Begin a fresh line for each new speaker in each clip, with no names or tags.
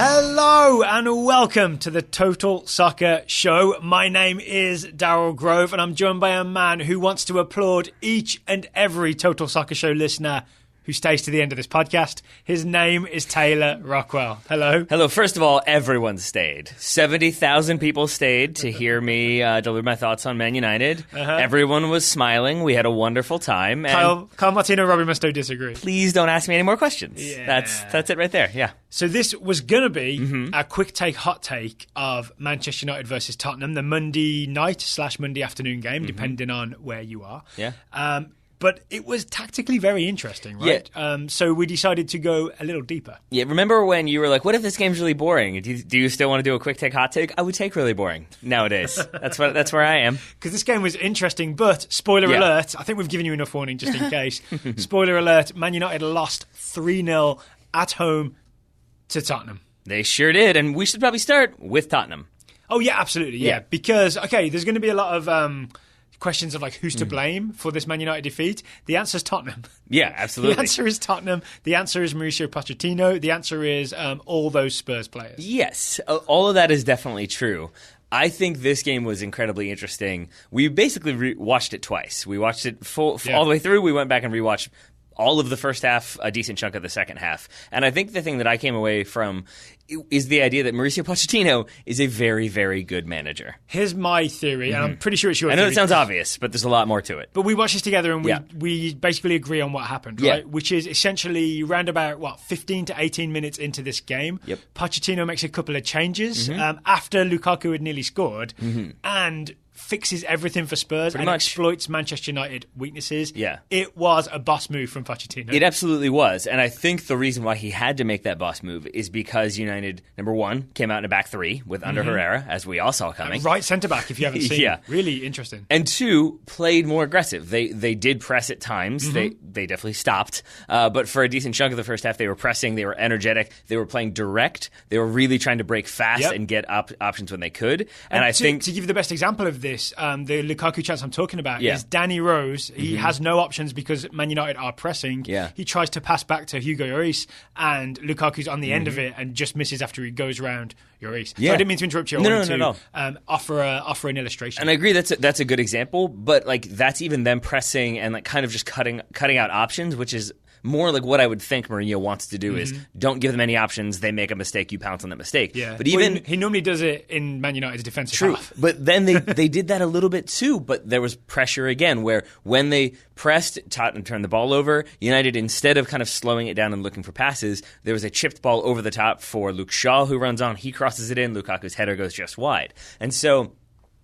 Hello and welcome to the Total Soccer Show. My name is Daryl Grove and I'm joined by a man who wants to applaud each and every Total Soccer Show listener who stays to the end of this podcast. His name is Taylor Rockwell. Hello.
Hello. First of all, everyone stayed. 70,000 people stayed to hear me deliver my thoughts on Man United. Everyone was smiling. We had a wonderful time. And
Kyle Martino, Robbie Musto disagree.
Please don't ask me any more questions.
Yeah.
That's it right there. Yeah.
So this was going to be a quick take, hot take of Manchester United versus Tottenham, the Monday night / Monday afternoon game, depending on where you are.
Yeah.
But it was tactically very interesting, right? Yeah. So we decided to go a little deeper.
Yeah, remember when you were like, what if this game's really boring? Do you still want to do a quick take, hot take? I would take really boring nowadays. That's where I am.
Because this game was interesting, but spoiler alert, I think we've given you enough warning just in case. Spoiler alert, Man United lost 3-0 at home to Tottenham.
They sure did, and we should probably start with Tottenham.
Oh, yeah, absolutely, yeah. Because, okay, there's going to be a lot of questions of like who's to blame for this Man United defeat. The answer is Tottenham.
Yeah, absolutely.
The answer is Tottenham. The answer is Mauricio Pochettino. The answer is all those Spurs players.
Yes, all of that is definitely true. I think this game was incredibly interesting. We basically watched it twice. We watched it all the way through. We went back and rewatched all of the first half, a decent chunk of the second half. And I think the thing that I came away from is the idea that Mauricio Pochettino is a very, very good manager.
Here's my theory, and I'm pretty sure it's your
theory.
theory.
I know it sounds obvious, but there's a lot more to it.
But we watched this together, and we basically agree on what happened, right? Which is essentially round about, 15 to 18 minutes into this game, Pochettino makes a couple of changes after Lukaku had nearly scored, and fixes everything for Spurs and exploits Manchester United weaknesses.
Yeah.
It was a boss move from Pochettino.
It absolutely was. And I think the reason why he had to make that boss move is because United, number one, came out in a back three with Ander Herrera, as we all saw coming.
Right centre-back, if you haven't seen. Really interesting.
And two, played more aggressive. They did press at times. They definitely stopped. But for a decent chunk of the first half, they were pressing. They were energetic. They were playing direct. They were really trying to break fast and get options when they could. And I think
to give you the best example of this, the Lukaku chance I'm talking about is Danny Rose. He has no options because Man United are pressing. He tries to pass back to Hugo Lloris, and Lukaku's on the end of it and just misses after he goes around Lloris. So I didn't mean to interrupt you. I wanted to offer an illustration.
And I agree that's a good example, but like that's even them pressing and like kind of just cutting out options, which is more like what I would think Mourinho wants to do is don't give them any options. They make a mistake, you pounce on that mistake.
Yeah.
But even
he normally does it in Man United's defensive half.
But then they did that a little bit too. But there was pressure again, where when they pressed, Tottenham turned the ball over. United, instead of kind of slowing it down and looking for passes, there was a chipped ball over the top for Luke Shaw, who runs on. He crosses it in. Lukaku's header goes just wide. And so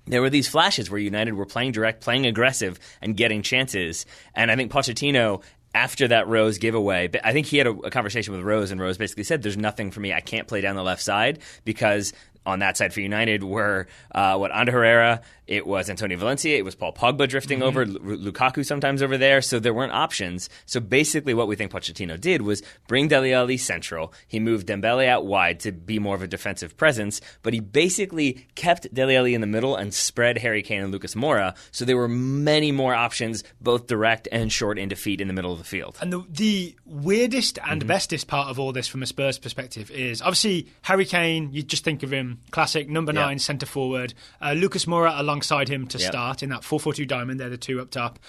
there were these flashes where United were playing direct, playing aggressive, and getting chances. And I think Pochettino, after that Rose giveaway, I think he had a conversation with Rose, and Rose basically said, there's nothing for me. I can't play down the left side because on that side for United were Ander Herrera, it was Antonio Valencia, it was Paul Pogba drifting over, Lukaku sometimes over there, so there weren't options. So basically what we think Pochettino did was bring Dele Alli central, he moved Dembele out wide to be more of a defensive presence, but he basically kept Dele Alli in the middle and spread Harry Kane and Lucas Moura, so there were many more options, both direct and short in defeat in the middle of the field.
And the weirdest and bestest part of all this from a Spurs perspective is, obviously, Harry Kane, you just think of him, classic, number 9, centre-forward, Lucas Moura alongside him to start in that 4-4-2 diamond. They're the two up top.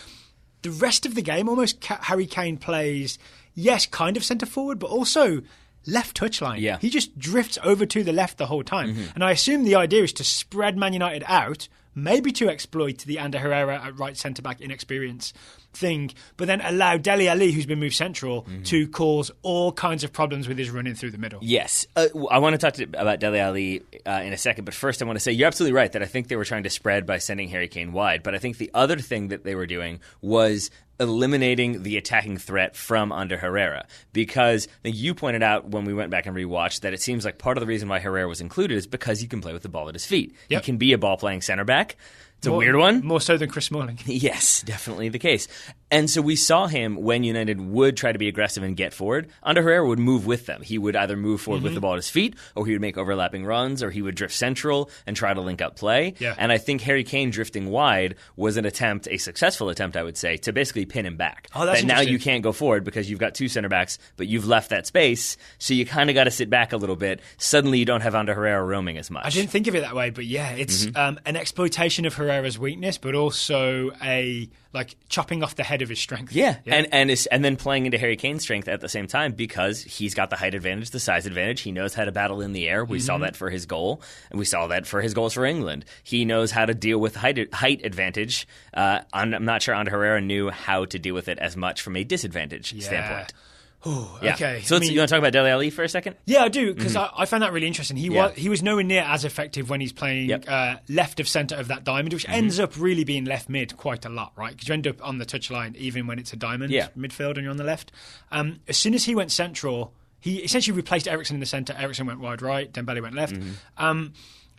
The rest of the game, almost Harry Kane plays, yes, kind of centre-forward, but also left touchline.
Yeah.
He just drifts over to the left the whole time. And I assume the idea is to spread Man United out, maybe to exploit the Ander Herrera at right centre-back inexperience thing, but then allow Dele Alli, who's been moved central, to cause all kinds of problems with his running through the middle.
Yes. I want to talk about Dele Alli in a second, but first I want to say you're absolutely right that I think they were trying to spread by sending Harry Kane wide, but I think the other thing that they were doing was eliminating the attacking threat from Ander Herrera, because I think you pointed out when we went back and rewatched that it seems like part of the reason why Herrera was included is because he can play with the ball at his feet. He can be a ball-playing center back. It's a weird one.
More so than Chris Smalling.
Yes, definitely the case. And so we saw him when United would try to be aggressive and get forward. Ander Herrera would move with them. He would either move forward with the ball at his feet, or he would make overlapping runs, or he would drift central and try to link up play.
Yeah.
And I think Harry Kane drifting wide was an attempt, a successful attempt, I would say, to basically pin him back.
Oh, that's
that now you can't go forward because you've got two center backs, but you've left that space, so you kind of got to sit back a little bit. Suddenly you don't have Ander Herrera roaming as much.
I didn't think of it that way, but yeah, it's an exploitation of Herrera's weakness, but also a chopping off the head of his strength.
Yeah. And then playing into Harry Kane's strength at the same time because he's got the height advantage, the size advantage. He knows how to battle in the air. We saw that for his goal, and we saw that for his goals for England. He knows how to deal with height advantage. I'm not sure Ander Herrera knew how to deal with it as much from a disadvantage standpoint.
Ooh,
yeah.
Okay.
So you want to talk about Dele Alli for a second?
Yeah, I do, because I found that really interesting. He was nowhere near as effective when he's playing left of centre of that diamond, which ends up really being left mid quite a lot, right? Because you end up on the touchline even when it's a diamond midfield and you're on the left. As soon as he went central, he essentially replaced Eriksen in the centre. Eriksen went wide right, Dembele went left.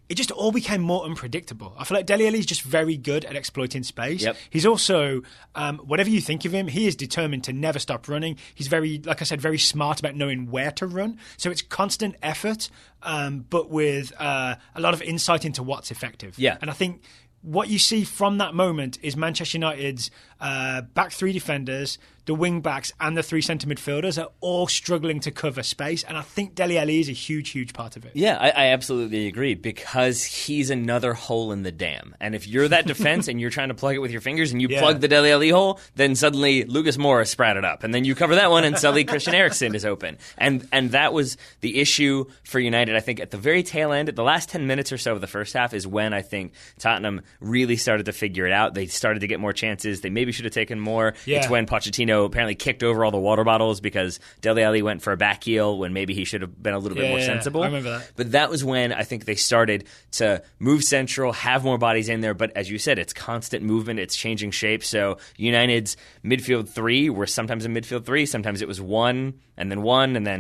It just all became more unpredictable. I feel like Dele Alli is just very good at exploiting space.
Yep.
He's also, whatever you think of him, he is determined to never stop running. He's very, like I said, very smart about knowing where to run. So it's constant effort, but with a lot of insight into what's effective.
Yeah.
And I think what you see from that moment is Manchester United's back three defenders, the wing backs and the three centre midfielders are all struggling to cover space, and I think Dele Alli is a huge, huge part of it.
Yeah, I absolutely agree, because he's another hole in the dam. And if you're that defense and you're trying to plug it with your fingers and you plug the Dele Alli hole, then suddenly Lucas Moura sprouted up, and then you cover that one and suddenly Christian Eriksen is open. And that was the issue for United, I think, at the very tail end. At the last 10 minutes or so of the first half is when I think Tottenham really started to figure it out. They started to get more chances. They maybe should have taken more.
Yeah.
It's when Pochettino apparently kicked over all the water bottles because Dele Alli went for a back heel when maybe he should have been a little bit more sensible.
I remember that.
But that was when I think they started to move central, have more bodies in there. But as you said, it's constant movement. It's changing shape. So United's midfield three were sometimes a midfield three. Sometimes it was one, and then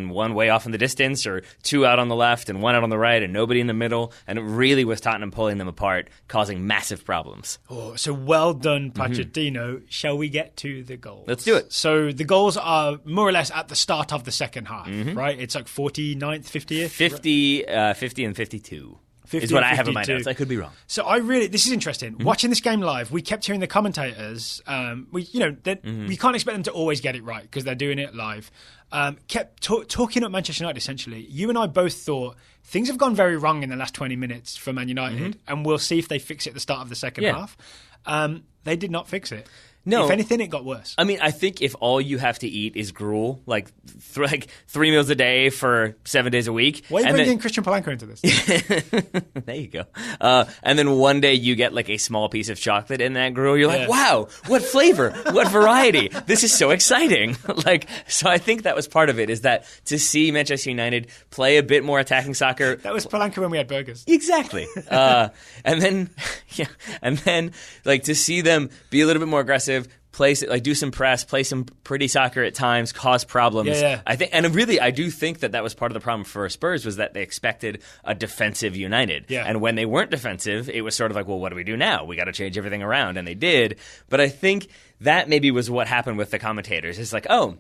one way off in the distance, or two out on the left and one out on the right and nobody in the middle. And it really was Tottenham pulling them apart, causing massive problems.
Oh, so well done, Pochettino. Shall we get to the goals?
Let's do it.
So the goals are more or less at the start of the second half, right? It's like 49th, 50th?
50 and 52. Is what I have in my notes. I could be wrong.
So this is interesting. Watching this game live, we kept hearing the commentators. We can't expect them to always get it right because they're doing it live. Kept talking up Manchester United. Essentially, you and I both thought things have gone very wrong in the last 20 minutes for Man United, and we'll see if they fix it at the start of the second half. They did not fix it.
No.
If anything, it got worse.
I mean, I think if all you have to eat is gruel, like 3 meals a day for 7 days a week.
Why are you bringing Christian Polanco into this?
There you go. And then one day you get like a small piece of chocolate in that gruel. You're like, wow, what flavor, what variety. This is so exciting. So I think that was part of it, is that to see Manchester United play a bit more attacking soccer.
That was Polanco when we had burgers.
Exactly. And then to see them be a little bit more aggressive, do some press, play some pretty soccer at times, cause problems.
Yeah.
I do think that was part of the problem for Spurs, was that they expected a defensive United.
Yeah.
And when they weren't defensive, it was sort of like, well, what do we do now? We got to change everything around, and they did. But I think that maybe was what happened with the commentators. It's like, oh,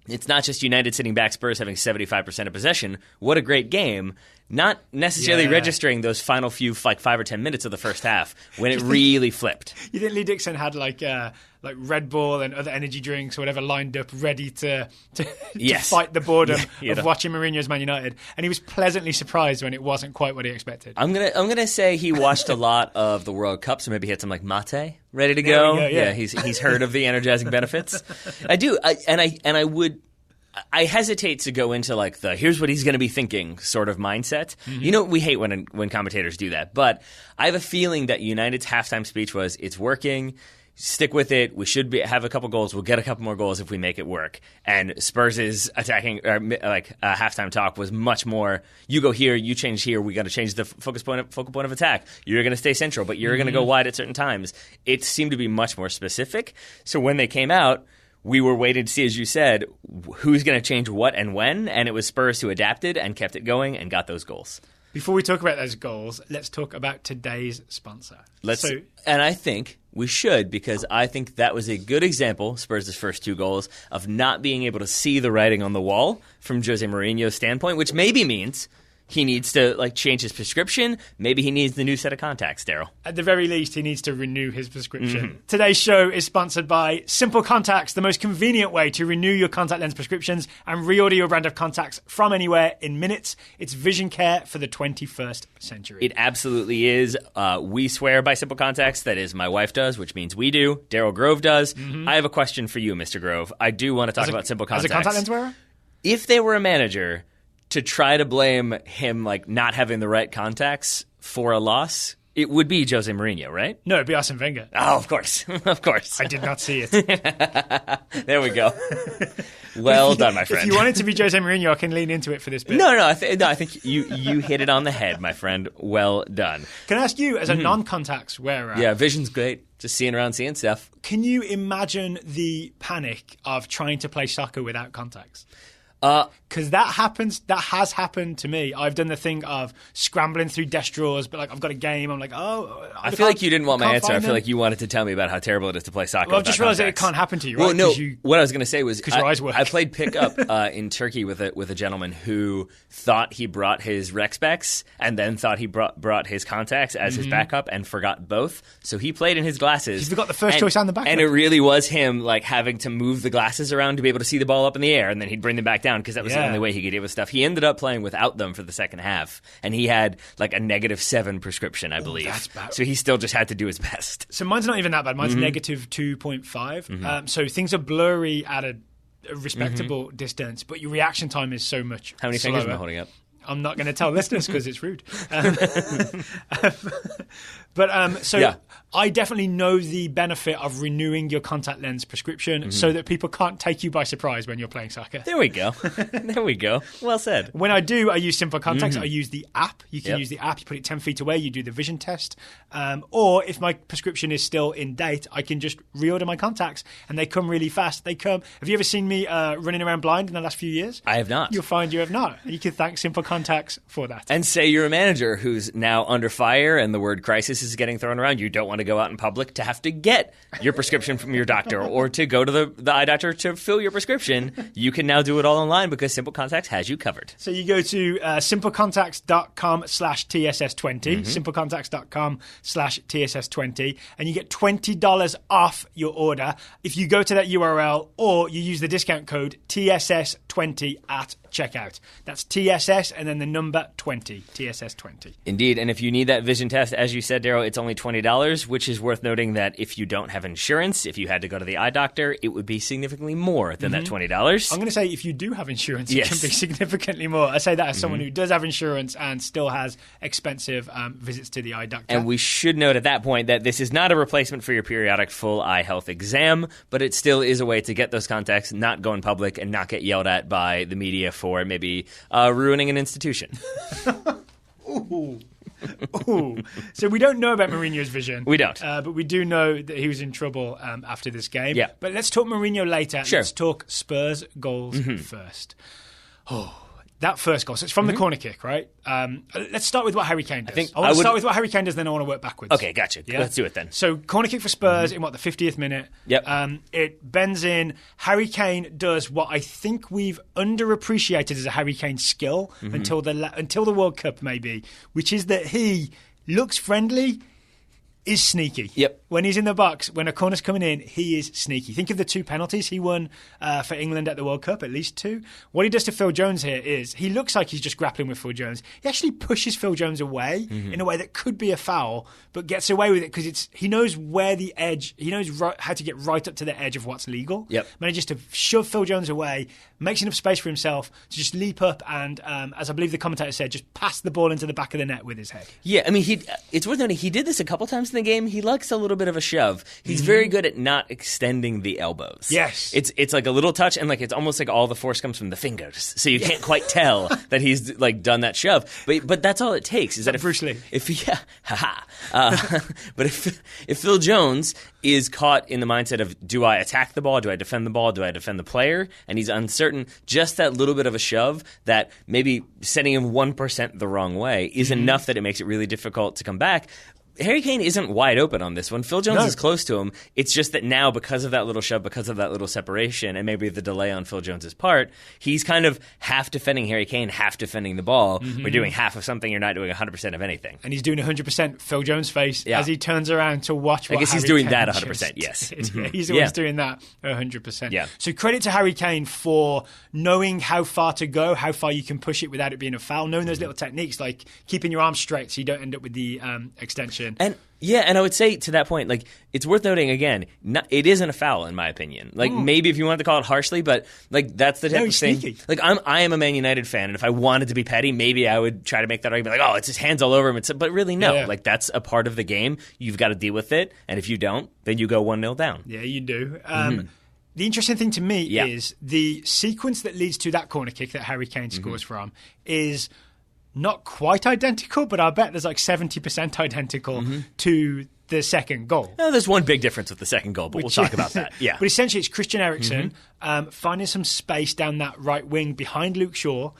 it's not just United sitting back, Spurs having 75% of possession. What a great game. Not necessarily registering those final few 5 or 10 minutes of the first half when it really flipped.
You think Lee Dixon had like Red Bull and other energy drinks or whatever lined up ready to fight the boredom of watching Mourinho's Man United, and he was pleasantly surprised when it wasn't quite what he expected.
I'm gonna say he watched a lot of the World Cup, so maybe he had some mate ready to go. He's heard of the energizing benefits. I do, I hesitate to go into here's what he's going to be thinking sort of mindset. We hate when commentators do that. But I have a feeling that United's halftime speech was, it's working, stick with it, we should have a couple goals, we'll get a couple more goals if we make it work. And Spurs' attacking, halftime talk was much more, you go here, you change here, we got to change the focal point of attack. You're going to stay central, but you're going to go wide at certain times. It seemed to be much more specific. So when they came out, we were waiting to see, as you said, who's going to change what and when, and it was Spurs who adapted and kept it going and got those goals.
Before we talk about those goals, let's talk about today's sponsor.
And I think we should, because I think that was a good example, Spurs' first 2 goals, of not being able to see the writing on the wall from Jose Mourinho's standpoint, which maybe means he needs to change his prescription. Maybe he needs the new set of contacts, Daryl.
At the very least, he needs to renew his prescription. Today's show is sponsored by Simple Contacts, the most convenient way to renew your contact lens prescriptions and reorder your brand of contacts from anywhere in minutes. It's vision care for the 21st century.
It absolutely is. We swear by Simple Contacts. That is, my wife does, which means we do. Daryl Grove does. I have a question for you, Mr. Grove. I do want to talk about Simple Contacts.
As a contact lens wearer?
If they were a manager, to try to blame him not having the right contacts for a loss, it would be Jose Mourinho, right?
No, it'd be Arsene Wenger.
Oh, of course. Of course.
I did not see it.
There we go. Well done, my friend.
If you want it to be Jose Mourinho, I can lean into it for this bit.
No, I think you hit it on the head, my friend. Well done.
Can I ask you, as a non-contacts wearer...
Yeah, vision's great. Just seeing around, seeing stuff.
Can you imagine the panic of trying to play soccer without contacts? Because that has happened to me. I've done the thing of scrambling through desk drawers, but I've got a game. I'm like,
I feel like you didn't want my answer. I feel like you wanted to tell me about how terrible it is to play soccer.
Well, I've just realized that it can't happen to you, right?
Well, no. What I was going to say was
because your eyes work.
I played pickup in Turkey with a gentleman who thought he brought his rec specs and then thought he brought his contacts as his backup and forgot both. So he played in his glasses.
He forgot the first choice and the backup.
And it really was him having to move the glasses around to be able to see the ball up in the air, and then he'd bring them back down because that was the only way he could deal with stuff. He ended up playing without them for the second half, and he had a -7 prescription, I believe.
That's bad.
So he still just had to do his best.
So mine's not even that bad. Mine's -2.5. So things are blurry at a respectable distance, but your reaction time is so much
How many
slower.
fingers am I holding up?
I'm not going to tell listeners because it's rude. I definitely know the benefit of renewing your contact lens prescription so that people can't take you by surprise when you're playing soccer.
There we go. There we go. Well said.
When I do, I use Simple Contacts. I use the app. You can use the app. You put it 10 feet away. You do the vision test. Or if my prescription is still in date, I can just reorder my contacts and they come really fast. They come. Have you ever seen me running around blind in the last few years?
I have not.
You'll find you have not. You can thank Simple Contacts for that.
And say you're a manager who's now under fire and the word crisis is getting thrown around. You don't want to go out in public to have to get your prescription from your doctor or to go to the eye doctor to fill your prescription. You can now do it all online because Simple Contacts has you covered.
So you go to simplecontacts.com/TSS20, simplecontacts.com/TSS20, and you get $20 off your order if you go to that URL or you use the discount code TSS20 at checkout. That's TSS and then the number 20, TSS20.
Indeed, and if you need that vision test, as you said, Daryl, it's only $20, which is worth noting that if you don't have insurance, if you had to go to the eye doctor, it would be significantly more than that $20.
I'm going to say if you do have insurance, it can be significantly more. I say that as someone who does have insurance and still has expensive visits to the eye doctor.
And we should note at that point that this is not a replacement for your periodic full eye health exam, but it still is a way to get those contacts, not go in public, and not get yelled at by the media for maybe ruining an institution.
Ooh. So we don't know about Mourinho's vision.
We don't.
But we do know that he was in trouble after this game.
Yeah.
But let's talk Mourinho later.
Sure.
Let's talk Spurs goals first. That first goal. So it's from the corner kick, right? Let's start with what Harry Kane does. I want to start with what Harry Kane does, then I want to work backwards.
Okay, gotcha. Yeah? Let's do it then.
So corner kick for Spurs in, the 50th minute?
Yep.
It bends in. Harry Kane does what I think we've underappreciated as a Harry Kane skill until the World Cup, maybe, which is that he looks friendly, is sneaky.
Yep.
When he's in the box, when a corner's coming in, he is sneaky. Think of the 2 penalties he won for England at the World Cup, at least 2. What he does to Phil Jones here is he looks like he's just grappling with Phil Jones. He actually pushes Phil Jones away in a way that could be a foul, but gets away with it because he knows where the edge, he knows how to get right up to the edge of what's legal.
Yep.
Manages to shove Phil Jones away, makes enough space for himself to just leap up and, as I believe the commentator said, just pass the ball into the back of the net with his head.
Yeah, I mean, it's worth noting he did this a couple times in the game, he likes a little bit of a shove. He's very good at not extending the elbows.
Yes.
It's like a little touch, and like it's almost like all the force comes from the fingers, so you can't quite tell that he's like done that shove. But that's all it takes. Is that if
Bruce Lee?
But if Phil Jones is caught in the mindset of, do I attack the ball? Do I defend the ball? Do I defend the player? And he's uncertain. Just that little bit of a shove that maybe setting him 1% the wrong way is enough that it makes it really difficult to come back. Harry Kane isn't wide open on this one. Phil Jones is close to him. It's just that now, because of that little shove, because of that little separation, and maybe the delay on Phil Jones's part, he's kind of half defending Harry Kane, half defending the ball. We're doing half of something, you're not doing 100% of anything.
And he's doing 100% Phil Jones face as he turns around to watch what
I guess
Harry
he's doing
Kane
that 100%, yes.
He's always doing that 100%.
Yeah.
So credit to Harry Kane for knowing how far to go, how far you can push it without it being a foul, knowing those little techniques like keeping your arms straight so you don't end up with the extension.
And I would say to that point, like, it's worth noting again, it isn't a foul in my opinion. Like, maybe if you wanted to call it harshly, but like that's the type of thing.
Sneaky.
Like, I am a Man United fan, and if I wanted to be petty, maybe I would try to make that argument, like, oh, it's his hands all over him. But really, no. Like, that's a part of the game. You've got to deal with it, and if you don't, then you go 1-0 down.
Yeah, you do. The interesting thing to me is the sequence that leads to that corner kick that Harry Kane scores from is not quite identical, but I bet there's like 70% identical to the second goal.
No, there's one big difference with the second goal, but we'll talk about that. Yeah.
But essentially, it's Christian Eriksen finding some space down that right wing behind Luke Shaw,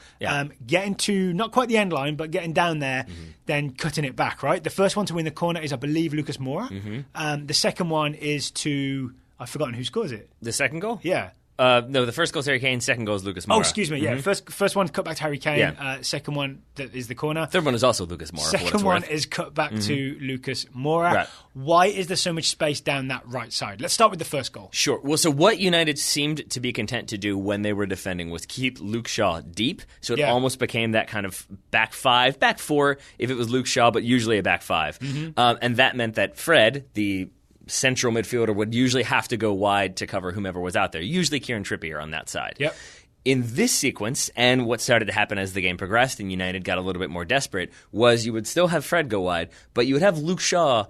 getting to not quite the end line, but getting down there, then cutting it back, right? The first one to win the corner is, I believe, Lucas Moura. The second one is to... I've forgotten who scores it.
The second goal?
Yeah.
No, the first goal is Harry Kane, second goal is Lucas Moura.
Oh, excuse me, yeah. First one cut back to Harry Kane, second one that is the corner.
Third one is also Lucas Moura.
Second one is cut back to Lucas Moura. Right. Why is there so much space down that right side? Let's start with the first goal.
Sure. Well, so what United seemed to be content to do when they were defending was keep Luke Shaw deep, so it almost became that kind of back five, back four if it was Luke Shaw, but usually a back five. And that meant that Fred, the central midfielder, would usually have to go wide to cover whomever was out there, usually Kieran Trippier on that side.
Yep.
In this sequence, and what started to happen as the game progressed and United got a little bit more desperate, was you would still have Fred go wide, but you would have Luke Shaw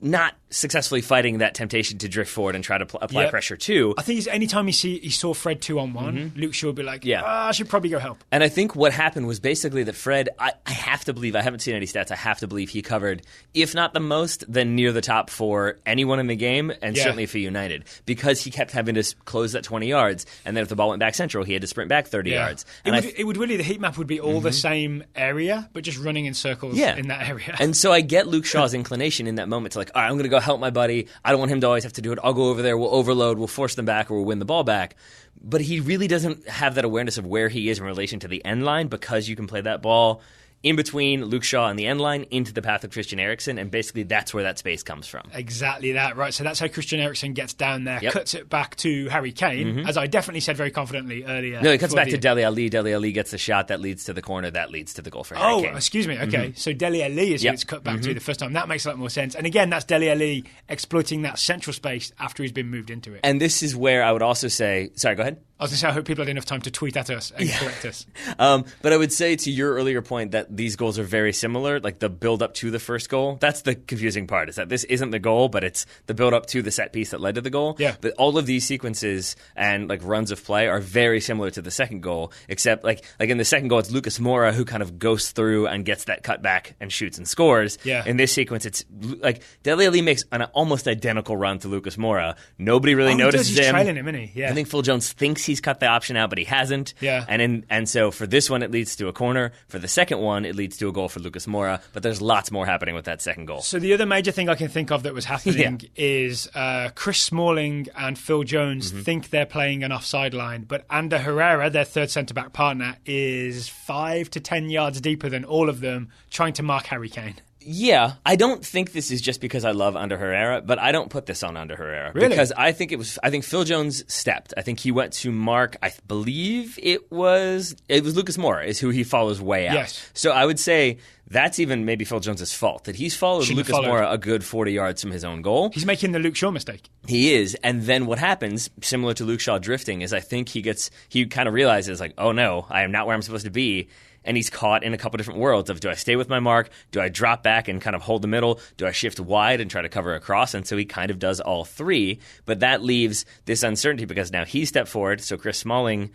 not successfully fighting that temptation to drift forward and try to apply pressure too.
I think anytime he saw Fred 2-on-1, Luke Shaw would be like, I should probably go help.
And I think what happened was basically that Fred, I have to believe, I haven't seen any stats, I have to believe he covered, if not the most, then near the top for anyone in the game, and certainly for United, because he kept having to close that 20 yards, and then if the ball went back central, he had to sprint back 30 yards. And
it would really, the heat map would be all the same area, but just running in circles in that area.
And so I get Luke Shaw's inclination in that moment to like, all right, I'm going to go help my buddy. I don't want him to always have to do it. I'll go over there. We'll overload. We'll force them back, or we'll win the ball back. But he really doesn't have that awareness of where he is in relation to the end line, because you can play that ball in between Luke Shaw and the end line into the path of Christian Eriksen, and basically that's where that space comes from.
Exactly that, right. So that's how Christian Eriksen gets down there, cuts it back to Harry Kane, as I definitely said very confidently earlier.
No, he cuts back to Dele Alli. Dele Alli gets the shot that leads to the corner, that leads to the goal for Harry Kane.
Oh, excuse me, okay. So Dele Alli is who it's cut back to the first time. That makes a lot more sense. And again, that's Dele Alli exploiting that central space after he's been moved into it.
And this is where I would also say... Sorry, go ahead.
I was going to say, I hope people had enough time to tweet at us and correct us.
But I would say to your earlier point that these goals are very similar, like the build-up to the first goal. That's the confusing part, is that this isn't the goal, but it's the build-up to the set piece that led to the goal.
Yeah.
But all of these sequences and like runs of play are very similar to the second goal, except like in the second goal, it's Lucas Moura who kind of goes through and gets that cut back and shoots and scores.
Yeah.
In this sequence, it's like Dele Alli makes an almost identical run to Lucas Moura. Nobody really notices him.
He's trailing him, isn't he? Yeah.
I think Phil Jones thinks he's cut the option out, but he hasn't.
Yeah.
And so for this one, it leads to a corner. For the second one, it leads to a goal for Lucas Moura. But there's lots more happening with that second goal.
So the other major thing I can think of that was happening is Chris Smalling and Phil Jones think they're playing an offside line, but Ander Herrera, their third centre-back partner, is 5 to 10 yards deeper than all of them, trying to mark Harry Kane.
Yeah, I don't think this is just because I love Ander Herrera, but I don't put this on Ander Herrera.
Really?
Because I think Phil Jones stepped. I think he went to mark, I believe it was Lucas Moura is who he follows way out.
Yes.
So I would say that's even maybe Phil Jones' fault, that he's followed Lucas Moura a good 40 yards from his own goal.
He's making the Luke Shaw mistake.
He is. And then what happens, similar to Luke Shaw drifting, is I think he kind of realizes like, oh no, I am not where I'm supposed to be. and he's caught in a couple different worlds of, do I stay with my mark? Do I drop back and kind of hold the middle? Do I shift wide and try to cover across? And so he kind of does all three, but that leaves this uncertainty because now he stepped forward, so Chris Smalling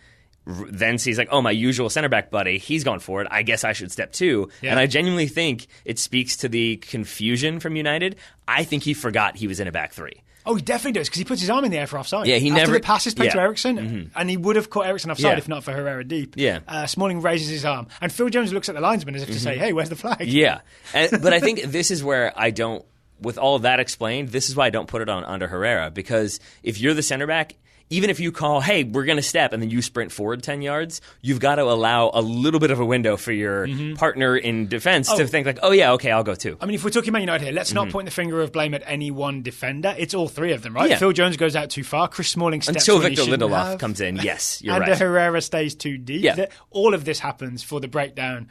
then sees like, oh, my usual center back buddy, he's gone forward. I guess I should step too. Yeah. And I genuinely think it speaks to the confusion from United. I think he forgot he was in a back three.
Oh, he definitely does, because he puts his arm in the air for offside.
Yeah, he
After
never...
the pass is played to Eriksen, and he would have caught Eriksen offside if not for Herrera deep.
Yeah.
Smalling raises his arm, and Phil Jones looks at the linesman as if to say, hey, where's the flag?
Yeah, but I think this is where I don't, with all of that explained, this is why I don't put it on under Herrera, because if you're the center back, even if you call, hey, we're going to step, and then you sprint forward 10 yards, you've got to allow a little bit of a window for your partner in defense to think like, oh, yeah, okay, I'll go too.
I mean, if we're talking Man United here, let's not point the finger of blame at any one defender. It's all three of them, right?
Yeah.
Phil Jones goes out too far. Chris Smalling steps
until
when
Victor
he shouldn't
Lindelof
have.
comes in. Yes, you're
and
right.
Herrera stays too deep.
Yeah.
All of this happens for the breakdown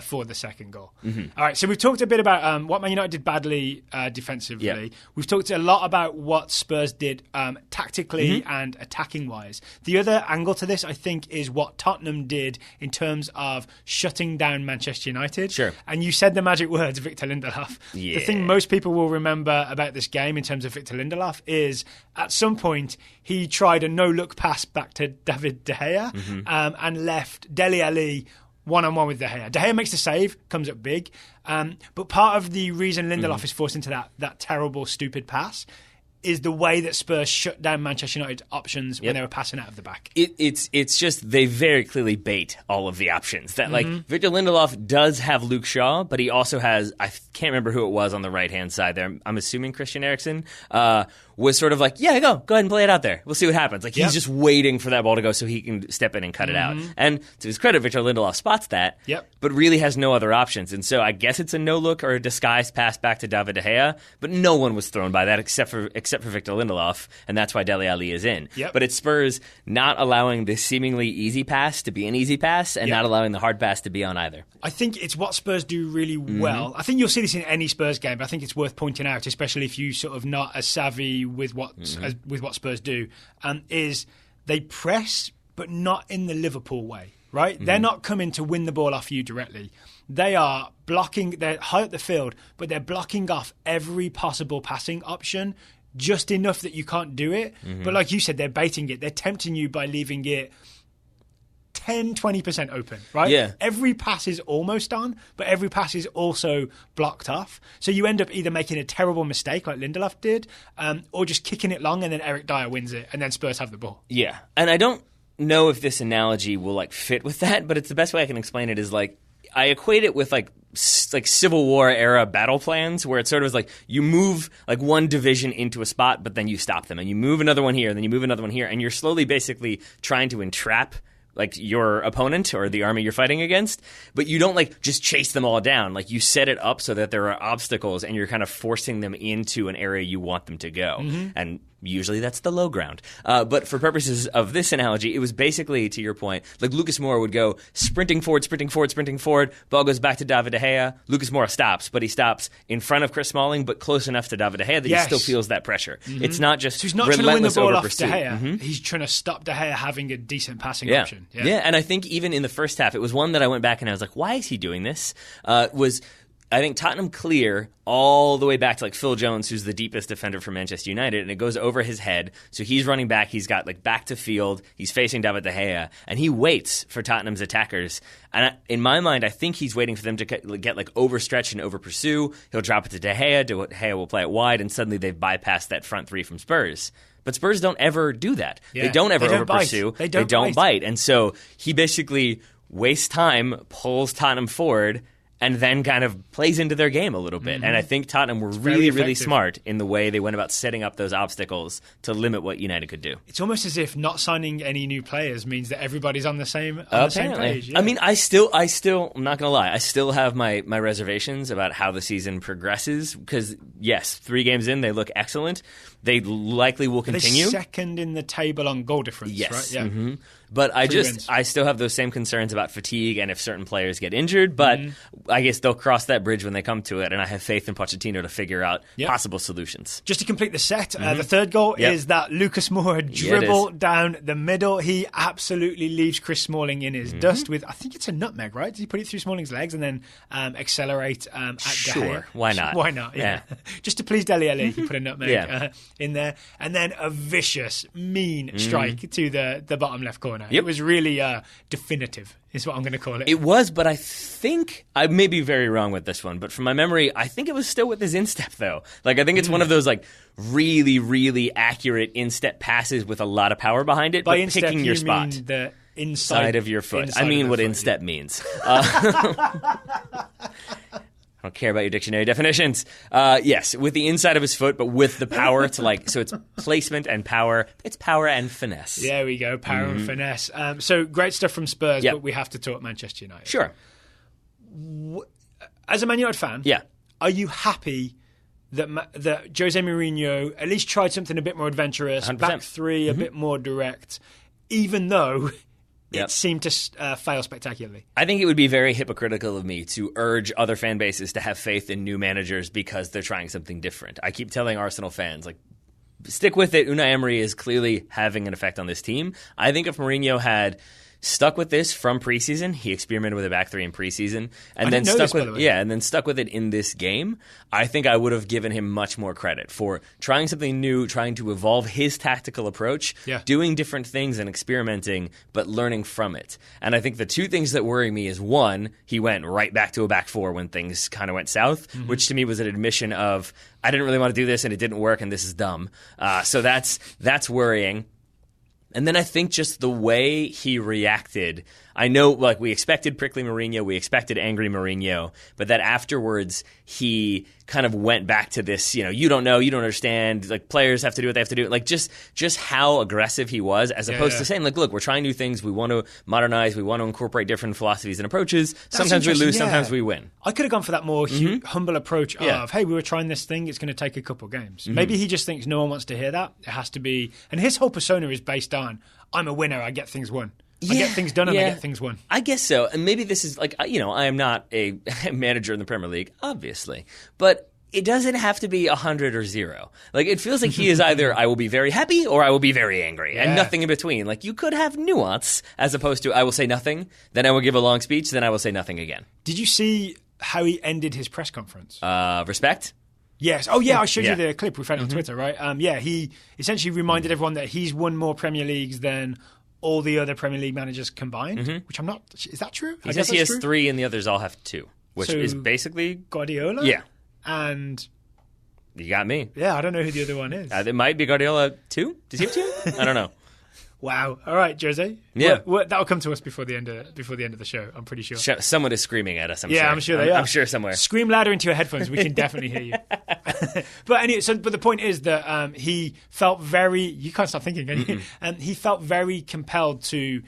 for the second goal. All right, so we've talked a bit about what Man United did badly defensively.
Yeah.
We've talked a lot about what Spurs did tactically and attacking-wise. The other angle to this, I think, is what Tottenham did in terms of shutting down Manchester United.
Sure.
And you said the magic words, Victor Lindelof.
Yeah.
The thing most people will remember about this game in terms of Victor Lindelof is at some point he tried a no-look pass back to David De Gea and left Dele Alli one-on-one with De Gea. De Gea makes the save, comes up big. But part of the reason Lindelof is forced into that terrible, stupid pass is the way that Spurs shut down Manchester United's options when they were passing out of the back.
It's just they very clearly bait all of the options. That like Victor Lindelof does have Luke Shaw, but he also has, I can't remember who it was on the right-hand side there. I'm assuming Christian Eriksen was sort of like, yeah, go ahead and play it out there. We'll see what happens. Like he's just waiting for that ball to go so he can step in and cut it out. And to his credit, Victor Lindelof spots that, but really has no other options. And so I guess it's a no-look or a disguised pass back to David De Gea, but no one was thrown by that except for Victor Lindelof, and that's why Dele Alli is in. But it's Spurs not allowing the seemingly easy pass to be an easy pass and not allowing the hard pass to be on either.
I think it's what Spurs do really well. I think you'll see this in any Spurs game, but I think it's worth pointing out, especially if you sort of not as savvy with what Spurs do, is they press, but not in the Liverpool way, right? They're not coming to win the ball off you directly. They are blocking, they're high up the field, but they're blocking off every possible passing option just enough that you can't do it. But like you said, they're baiting it. They're tempting you by leaving it 10, 20% open, right?
Yeah.
Every pass is almost on, but every pass is also blocked off. So you end up either making a terrible mistake like Lindelof did, or just kicking it long and then Eric Dyer wins it and then Spurs have the ball.
Yeah. And I don't know if this analogy will like fit with that, but it's the best way I can explain it is like I equate it with like Civil War era battle plans where it's sort of like you move like one division into a spot, but then you stop them and you move another one here and then you move another one here and you're slowly basically trying to entrap like your opponent or the army you're fighting against, but you don't like just chase them all down. Like you set it up so that there are obstacles and you're kind of forcing them into an area you want them to go. And usually that's the low ground. But for purposes of this analogy, it was basically, to your point, like Lucas Moura would go sprinting forward, ball goes back to David De Gea. Lucas Moura stops, but he stops in front of Chris Smalling, but close enough to David De Gea that he still feels that pressure. It's not just
so he's not trying to win the ball off De
pursuit.
Gea. He's trying to stop De Gea having a decent passing option.
Yeah, and I think even in the first half, it was one that I went back and I was like, why is he doing this? I think Tottenham clear all the way back to like Phil Jones, who's the deepest defender for Manchester United, and it goes over his head. So he's running back. He's got like back to field. He's facing David De Gea, and he waits for Tottenham's attackers. And in my mind, I think he's waiting for them to get like overstretched and over pursue. He'll drop it to De Gea. De Gea will play it wide, and suddenly they've bypassed that front three from Spurs. But Spurs don't ever do that. They don't ever over pursue. They don't bite. And so he basically wastes time, pulls Tottenham forward, and then kind of plays into their game a little bit. And I think Tottenham were really smart in the way they went about setting up those obstacles to limit what United could do.
It's almost as if not signing any new players means that everybody's on the same page. Yeah.
I mean, I still, I'm not going to lie, I still have my reservations about how the season progresses because, yes, 3 games in, they look excellent. They likely will continue.
They're second in the table on goal difference, right? Yeah.
But
wins.
I still have those same concerns about fatigue and if certain players get injured, but I guess they'll cross that bridge when they come to it, and I have faith in Pochettino to figure out possible solutions.
Just to complete the set, the third goal is that Lucas Moura dribble down the middle. He absolutely leaves Chris Smalling in his dust with, I think it's a nutmeg, right? Did he put it through Smalling's legs and then accelerate at De Gea?
Why not?
Why not? Yeah. Just to please Dele Alli, he put a nutmeg in there. And then a vicious, mean strike to the bottom left corner. It was really definitive, is what I'm going to call it.
It was, but I think, I may be very wrong with this one, but from my memory, I think it was still with his instep, though. Like, I think it's one of those, like, really, really accurate instep passes with a lot of power behind it,
By
but picking your spot.
Mean the inside
of your foot. I mean what instep means. I don't care about your dictionary definitions. Yes, with the inside of his foot, but with the power to so it's placement and power. It's power and finesse.
There we go, power and finesse. So great stuff from Spurs, but we have to talk Manchester United.
Sure.
As a Man United fan, are you happy that Jose Mourinho at least tried something a bit more adventurous,
100%.
back three, a bit more direct, even though it seemed to fail spectacularly?
I think it would be very hypocritical of me to urge other fan bases to have faith in new managers because they're trying something different. I keep telling Arsenal fans, stick with it. Unai Emery is clearly having an effect on this team. I think if Mourinho had stuck with this from preseason, he experimented with a back three in preseason, and then stuck with it in this game, I think I would have given him much more credit for trying something new, trying to evolve his tactical approach, doing different things and experimenting, but learning from it. And I think the two things that worry me is, one, he went right back to a back four when things kind of went south, which to me was an admission of, I didn't really want to do this and it didn't work and this is dumb. So that's worrying. And then I think just the way he reacted, I know we expected prickly Mourinho, we expected angry Mourinho, but that afterwards he kind of went back to this, you don't know, you don't understand, players have to do what they have to do. Just how aggressive he was, as opposed to saying, look, we're trying new things, we want to modernize, we want to incorporate different philosophies and approaches. Sometimes we lose, sometimes we win.
I could have gone for that more humble approach of, hey, we were trying this thing, it's going to take a couple games. Maybe he just thinks no one wants to hear that. It has to be, and his whole persona is based on, I'm a winner, I get things won. I get things done and I get things won.
I guess so. And maybe this is I am not a manager in the Premier League, obviously. But it doesn't have to be 100 or 0. It feels like he is either I will be very happy or I will be very angry and nothing in between. You could have nuance as opposed to I will say nothing, then I will give a long speech, then I will say nothing again.
Did you see how he ended his press conference?
Respect?
Yes. Oh, yeah, I showed you the clip. We found it on Twitter, right? He essentially reminded everyone that he's won more Premier Leagues than all the other Premier League managers combined, which I'm not... Is that true?
He says he has 3 and the others all have 2, which is basically...
Guardiola?
Yeah.
And...
You got me.
Yeah, I don't know who the other one is.
It might be Guardiola 2? Does he have 2? I don't know.
Wow. All right, Jose.
Yeah.
That'll come to us before the end of the show, I'm pretty sure.
Someone is screaming at us, I'm sure.
Yeah, I'm sure they are.
I'm sure somewhere.
Scream louder into your headphones. We can definitely hear you. But the point is that he felt very... You can't stop thinking, can you? He felt very compelled to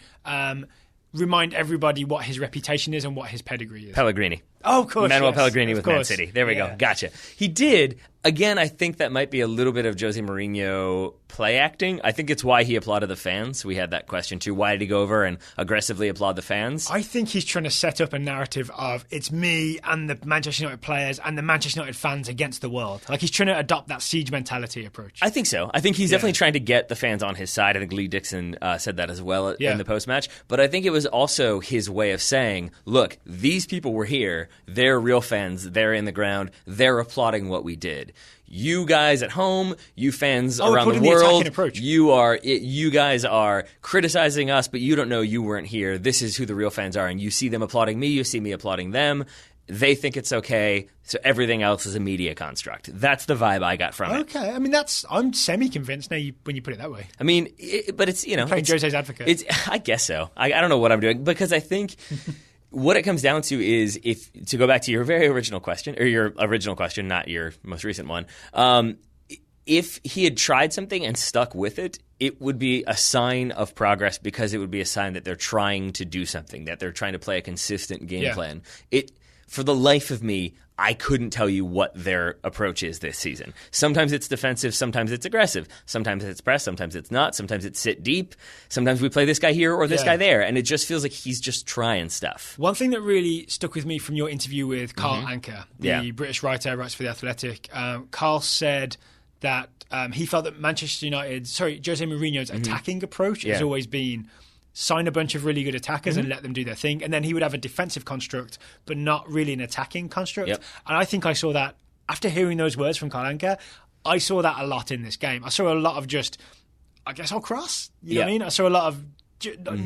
remind everybody what his reputation is and what his pedigree is.
Pellegrini.
Oh, of course.
Manuel Pellegrini with Man City. There we go. Gotcha. He did. Again, I think that might be a little bit of Jose Mourinho play acting. I think it's why he applauded the fans. We had that question too. Why did he go over and aggressively applaud the fans?
I think he's trying to set up a narrative of it's me and the Manchester United players and the Manchester United fans against the world. He's trying to adopt that siege mentality approach.
I think so. I think he's definitely trying to get the fans on his side. I think Lee Dixon said that as well in the post-match. But I think it was also his way of saying, look, these people were here. They're real fans. They're in the ground. They're applauding what we did. You guys at home, you fans around the world, you guys are criticizing us, but you don't know you weren't here. This is who the real fans are, and you see them applauding me, you see me applauding them. They think it's okay, so everything else is a media construct. That's the vibe I got from it.
Okay, I'm semi-convinced now when you put it that way.
But it's,
playing Jose's advocate.
I guess so. I don't know what I'm doing, because I think... What it comes down to is, to go back to your very original question, or your original question, not your most recent one, if he had tried something and stuck with it, it would be a sign of progress, because it would be a sign that they're trying to do something, that they're trying to play a consistent game plan. For the life of me, I couldn't tell you what their approach is this season. Sometimes it's defensive, sometimes it's aggressive, sometimes it's press, sometimes it's not, sometimes it's sit deep, sometimes we play this guy here or this guy there, and it just feels like he's just trying stuff.
One thing that really stuck with me from your interview with Carl Anka, the British writer, writes for The Athletic, Carl said that he felt that Jose Mourinho's attacking approach has always been sign a bunch of really good attackers and let them do their thing. And then he would have a defensive construct, but not really an attacking construct. Yep. And I think I saw that, after hearing those words from Carl Anka, I saw that a lot in this game. I saw a lot of just, I guess I'll cross. You know what I mean? I saw a lot of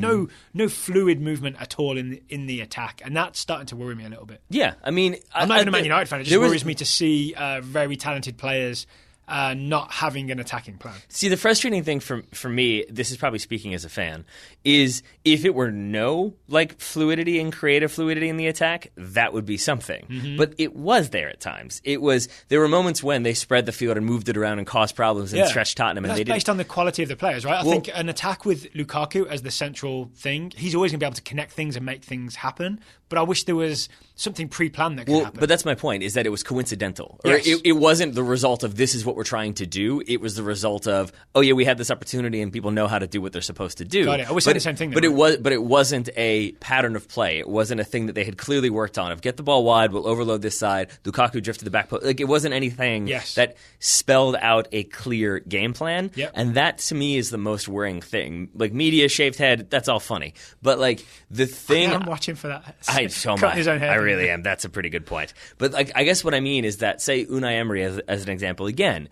no fluid movement at all in the attack. And that's starting to worry me a little bit.
Yeah, I mean...
I'm not even a Man United fan. It just worries me to see very talented players not having an attacking plan.
See, the frustrating thing for me, this is probably speaking as a fan, is if it were no fluidity and creative fluidity in the attack, that would be something. But it was there at times. There were moments when they spread the field and moved it around and caused problems and stretched Tottenham.
That's based on the quality of the players, right? I think an attack with Lukaku as the central thing, he's always going to be able to connect things and make things happen. But I wish there was something pre-planned that could happen.
But that's my point, is that it was coincidental.
Yes.
It wasn't the result of this is what we're trying to do. It was the result of, we had this opportunity and people know how to do what they're supposed to do.
Got it. I was saying the same thing.
But it wasn't a pattern of play. It wasn't a thing that they had clearly worked on. Of get the ball wide, we'll overload this side. Lukaku drift to the back post. It wasn't anything that spelled out a clear game plan.
Yep.
And that to me is the most worrying thing. Media, shaved head, that's all funny. But the thing
I'm watching for that.
I really am. That's a pretty good point. But I guess what I mean is that, say Unai Emery as an example again,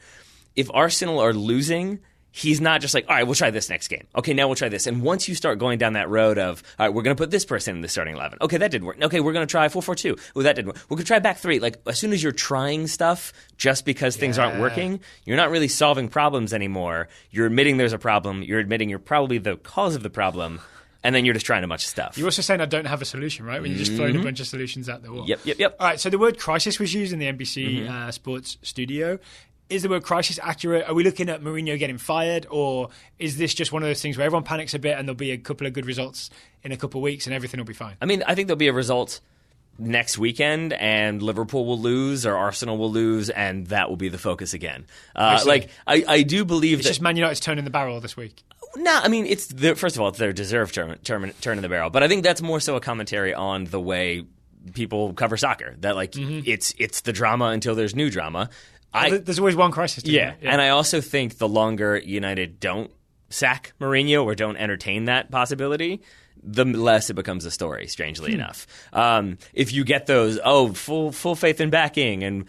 if Arsenal are losing, he's not just all right, we'll try this next game. Okay, now we'll try this. And once you start going down that road of, all right, we're going to put this person in the starting 11. Okay, that didn't work. Okay, we're going to try 4-4-2. Oh, that didn't work. We're going to try back three. As soon as you're trying stuff just because things aren't working, you're not really solving problems anymore. You're admitting there's a problem. You're admitting you're probably the cause of the problem. And then you're just trying a bunch of stuff.
You're also saying I don't have a solution, right? When you're just throwing a bunch of solutions at the wall.
Yep.
All right, so the word crisis was used in the NBC Sports studio. Is the word crisis accurate? Are we looking at Mourinho getting fired? Or is this just one of those things where everyone panics a bit and there'll be a couple of good results in a couple of weeks and everything will be fine?
I mean, I think there'll be a result next weekend and Liverpool will lose or Arsenal will lose and that will be the focus again. I do believe
it's just Man United's turning the barrel this week.
No, I mean, first of all, it's their deserved turn in the barrel. But I think that's more so a commentary on the way people cover soccer. That it's the drama until there's new drama.
There's always one crisis.
Yeah, and I also think the longer United don't sack Mourinho or don't entertain that possibility, the less it becomes a story, strangely enough. If you get those, full faith and backing and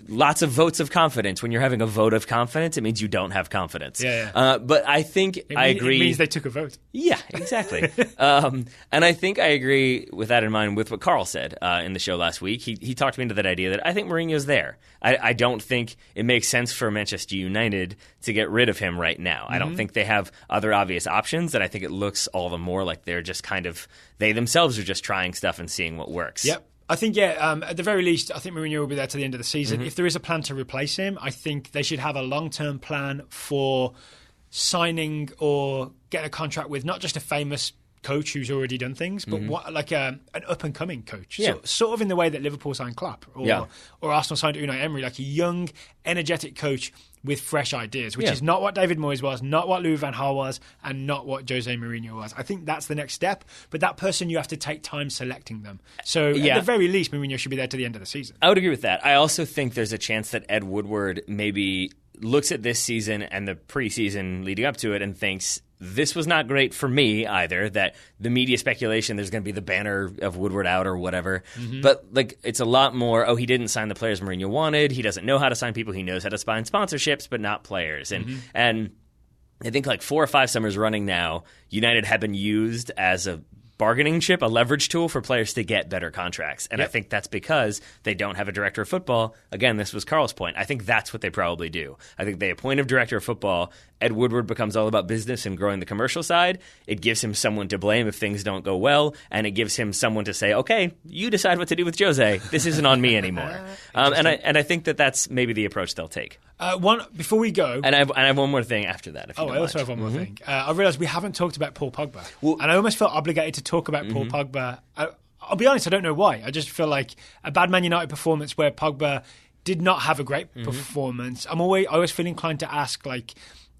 lots of votes of confidence. When you're having a vote of confidence, it means you don't have confidence. But I think I agree.
It means they took a vote.
Yeah, exactly. And I think I agree with that in mind with what Carl said in the show last week. He talked me into that idea that I think Mourinho's there. I don't think it makes sense for Manchester United to get rid of him right now. I don't think they have other obvious options, and I think it looks all the more like they're just they themselves are just trying stuff and seeing what works.
Yep. I think, at the very least, I think Mourinho will be there to the end of the season. If there is a plan to replace him, I think they should have a long-term plan for signing or getting a contract with not just a famous coach who's already done things, but an up-and-coming coach.
Yeah.
So, sort of in the way that Liverpool signed Klopp or Arsenal signed Unai Emery, like a young, energetic coach with fresh ideas, which is not what David Moyes was, not what Louis van Gaal was, and not what Jose Mourinho was. I think that's the next step, but that person, you have to take time selecting them. So at the very least, Mourinho should be there to the end of the season.
I would agree with that. I also think there's a chance that Ed Woodward maybe looks at this season and the preseason leading up to it and thinks, this was not great for me either, that the media speculation, there's going to be the banner of Woodward out or whatever. But it's a lot more, he didn't sign the players Mourinho wanted. He doesn't know how to sign people. He knows how to sign sponsorships, but not players. And I think 4 or 5 summers running now, United have been used as a bargaining chip, a leverage tool for players to get better contracts. And I think that's because they don't have a director of football. Again, this was Carl's point. I think that's what they probably do. I think they appoint a director of football. Ed Woodward becomes all about business and growing the commercial side. It gives him someone to blame if things don't go well, and it gives him someone to say, okay, you decide what to do with Jose. This isn't on me anymore. And I think that's maybe the approach they'll take.
Before we go...
And I have one more thing after that, if you don't
I also have one more thing. I realised we haven't talked about Paul Pogba. And I almost felt obligated to talk about Paul Pogba. I'll be honest, I don't know why. I just feel like a bad Man United performance where Pogba did not have a great performance. I always feel inclined to ask, like,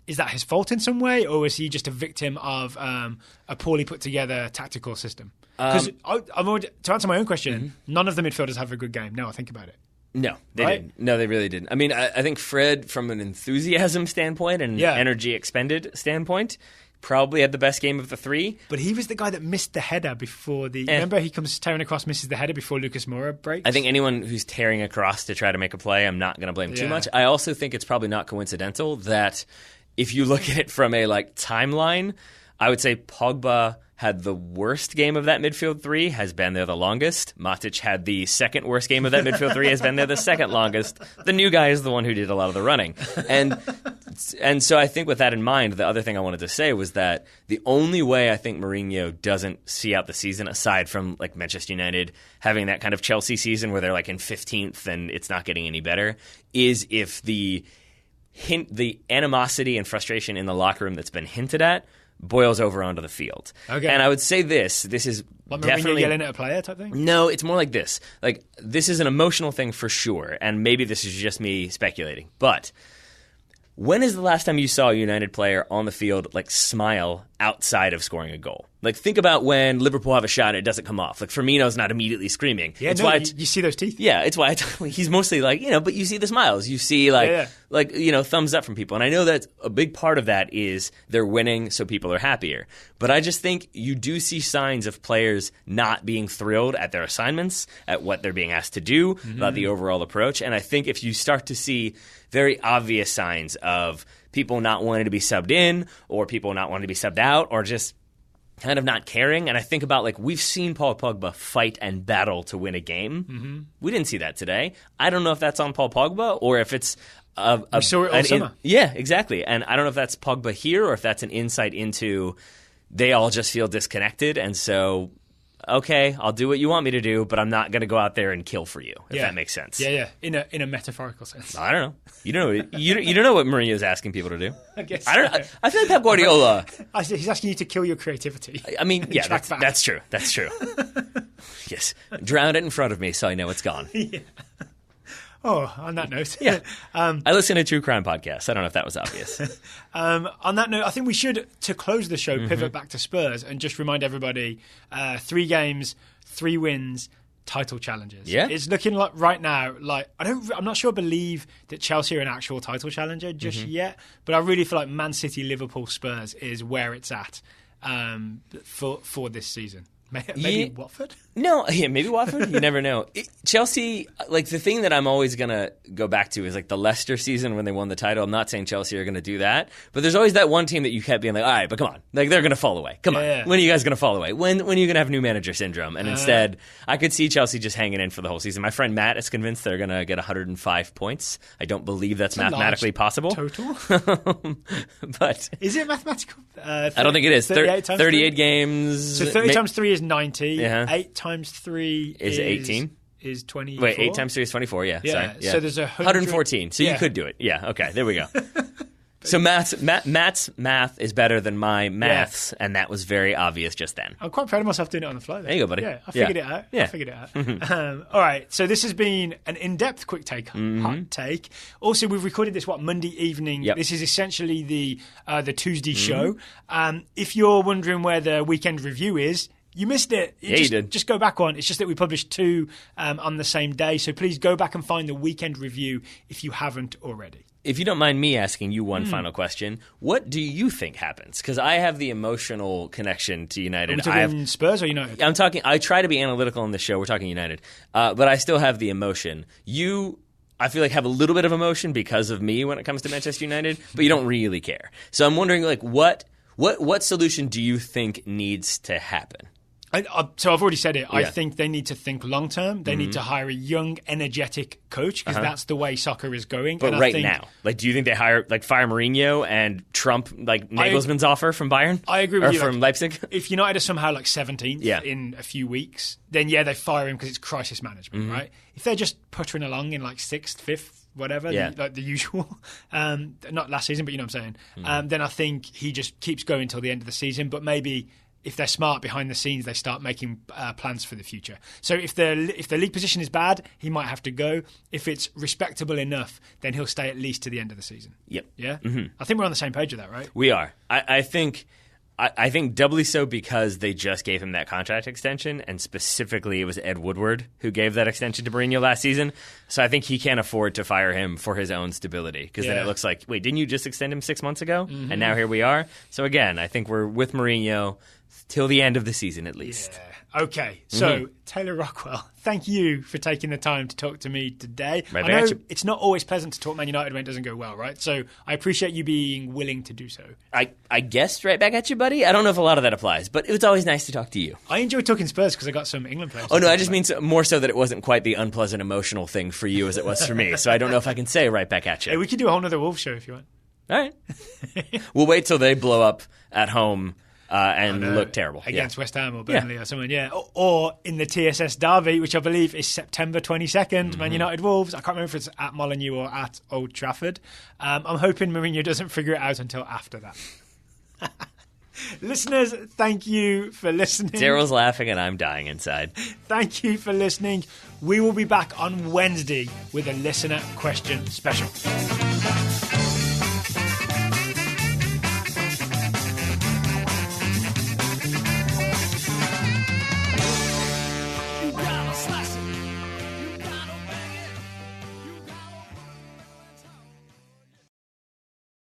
is that his fault in some way, or is he just a victim of a poorly put together tactical system? Because to answer my own question, none of the midfielders have a good game. Now I think about it.
No, they didn't. No, they really didn't. I mean, I think Fred, from an enthusiasm standpoint and energy expended standpoint, probably had the best game of the three.
But he was the guy that missed the header before the... Remember, he comes tearing across, misses the header before Lucas Moura breaks?
I think anyone who's tearing across to try to make a play, I'm not going to blame too much. I also think it's probably not coincidental that if you look at it from a timeline, I would say Pogba had the worst game of that midfield three, has been there the longest. Matic had the second worst game of that midfield three, has been there the second longest. The new guy is the one who did a lot of the running. And so I think with that in mind, the other thing I wanted to say was that the only way I think Mourinho doesn't see out the season, aside from Manchester United having that kind of Chelsea season where they're in 15th and it's not getting any better, is if the animosity and frustration in the locker room that's been hinted at boils over onto the field. Okay. And I would say this is definitely...
yelling at a player type thing?
No, it's more like this. This is an emotional thing for sure, and maybe this is just me speculating, but when is the last time you saw a United player on the field smile outside of scoring a goal? Think about when Liverpool have a shot and it doesn't come off. Firmino's not immediately screaming.
Yeah, you see those teeth.
Yeah, it's why he's mostly but you see the smiles. You see thumbs up from people. And I know that a big part of that is they're winning, so people are happier. But I just think you do see signs of players not being thrilled at their assignments, at what they're being asked to do, about the overall approach. And I think if you start to see very obvious signs of people not wanting to be subbed in, or people not wanting to be subbed out, or just kind of not caring. And I think about we've seen Paul Pogba fight and battle to win a game. We didn't see that today. I don't know if that's on Paul Pogba or if it's
we saw it all summer.
Yeah, exactly. And I don't know if that's Pogba here or if that's an insight into they all just feel disconnected, and so okay, I'll do what you want me to do, but I'm not going to go out there and kill for you, if that makes sense.
Yeah. In a metaphorical sense.
I don't know. You don't know what Mourinho's asking people to do.
I guess.
I feel like Pep Guardiola.
He's asking you to kill your creativity.
I mean, yeah, that's true. That's true. Yes, drown it in front of me so I know it's gone.
Yeah. Oh, on that note.
Yeah. I listen to true crime podcasts. I don't know if that was obvious.
On that note, I think we should, to close the show, pivot back to Spurs and just remind everybody 3 games, 3 wins, title challenges.
Yeah.
It's looking like right now, I'm not sure I believe that Chelsea are an actual title challenger just yet, but I really feel like Man City, Liverpool, Spurs is where it's at for this season. Maybe Watford?
No, maybe Watford. You never know. Chelsea, the thing that I'm always going to go back to is the Leicester season when they won the title. I'm not saying Chelsea are going to do that, but there's always that one team that you kept being all right, but come on. They're going to fall away. Come on. Yeah. When are you guys going to fall away? When are you going to have new manager syndrome? And instead, I could see Chelsea just hanging in for the whole season. My friend Matt is convinced they're going to get 105 points. I don't believe that's mathematically possible.
Total?
But
is it mathematical?
I don't think it is. 38 games.
So 30 times 3 is 90. 8 times 3
is 18.
Is 24.
Wait, 8 times 3 is 24. Yeah. Sorry. Yeah.
So there's
114. So you could do it. Yeah. Okay. There we go. So Matt's math is better than my maths, and that was very obvious just then.
I'm quite proud of myself doing it on the fly there.
There you go, buddy.
Yeah, I figured it out. Yeah. I figured it out. All right, so this has been an in-depth quick take, hot take. Also, we've recorded this, Monday evening. Yep. This is essentially the Tuesday show. If you're wondering where the weekend review is, you missed it.
You did.
Just go back one. It's just that we published 2 on the same day, so please go back and find the weekend review if you haven't already.
If you don't mind me asking you one final question, what do you think happens? Because I have the emotional connection to United.
Are we talking Spurs or United?
I try to be analytical on this show. We're talking United. But I still have the emotion. I feel have a little bit of emotion because of me when it comes to Manchester United, but you don't really care. So I'm wondering, what solution do you think needs to happen?
So I've already said it. Yeah. I think they need to think long term. They need to hire a young, energetic coach because that's the way soccer is going.
But now, do you think they fire Mourinho and trump Nagelsmann's offer from Bayern?
I agree with you.
Or from Leipzig?
If United are somehow 17th in a few weeks, then they fire him because it's crisis management, right? If they're just puttering along in 6th, 5th, whatever, the usual, not last season, but you know what I'm saying. Then I think he just keeps going till the end of the season, but maybe if they're smart behind the scenes, they start making plans for the future. So if the league position is bad, he might have to go. If it's respectable enough, then he'll stay at least to the end of the season.
Yep.
Yeah? Mm-hmm. I think we're on the same page with that, right?
We are. I think doubly so because they just gave him that contract extension, and specifically it was Ed Woodward who gave that extension to Mourinho last season. So I think he can't afford to fire him for his own stability, because then it looks like, wait, didn't you just extend him 6 months ago? Mm-hmm. And now here we are. So again, I think we're with Mourinho till the end of the season at least.
Yeah. Okay, so Taylor Rockwell, thank you for taking the time to talk to me today.
Right,
I know it's not always pleasant to talk Man United when it doesn't go well, right? So I appreciate you being willing to do so.
I guessed right back at you, buddy. I don't know if a lot of that applies, but it was always nice to talk to you.
I enjoy talking Spurs because I got some England players.
Oh, no, I just mean more so that it wasn't quite the unpleasant emotional thing for you as it was for me. So I don't know if I can say right back at you.
Hey, we could do a whole nother Wolves show if you want.
All right. We'll wait till they blow up at home. And look terrible.
Against West Ham or Burnley or someone, Or in the TSS derby, which I believe is September 22nd, Man United Wolves. I can't remember if it's at Molineux or at Old Trafford. I'm hoping Mourinho doesn't figure it out until after that. Listeners, thank you for listening.
Daryl's laughing and I'm dying inside.
Thank you for listening. We will be back on Wednesday with a listener question special.